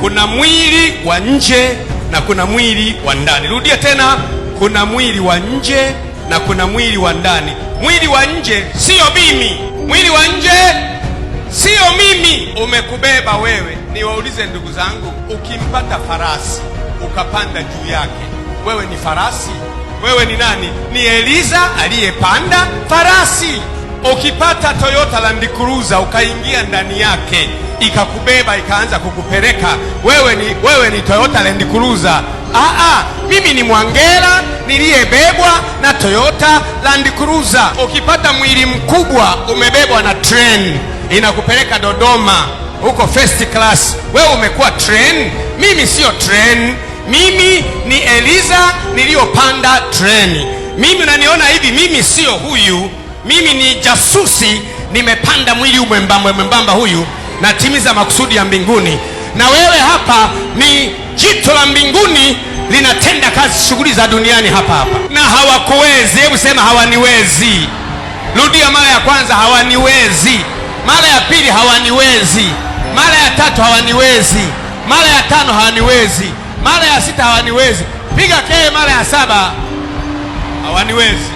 kuna mwili wa nje na kuna mwili wa ndani. Rudia tena, kuna mwili wa nje na kuna mwili wa ndani. Mwili wa nje sio mimi, mwili wa nje sio mimi, umekubeba wewe. Niwaulize ndugu zangu, ukimpata farasi ukapanda juu yake, wewe ni farasi? Wewe ni nani? Ni Eliza aliyepanda farasi. Ukipata Toyota Land Cruiser ukaingia ndani yake ikakubeba ikaanza kukupeleka, wewe ni Toyota Land Cruiser. Mimi ni Mwangela niliyebebwa na Toyota Land Cruiser. Ukipata mwili mkubwa umebebwa na train inakupeleka Dodoma huko first class, wewe umekuwa train. Mimi sio train, mimi ni Eliza niliyopanda treni. Mimi unaniona hivi, mimi sio huyu, mimi ni jasusi, nimepanda mwili mwembamba huyu, natimiza makusudi ya mbinguni. Na wewe hapa ni jito la mbinguni linatenda kazi, shughuli za duniani hapa. Na hawakuwezi. Hebu sema hawaniwezi. Rudia mara ya kwanza, hawaniwezi. Mara ya pili, hawaniwezi. Mara ya tatu, hawaniwezi. Mara ya tano, hawaniwezi. Mara ya sita, hawaniwezi. Piga kelele mara ya saba, hawaniwezi.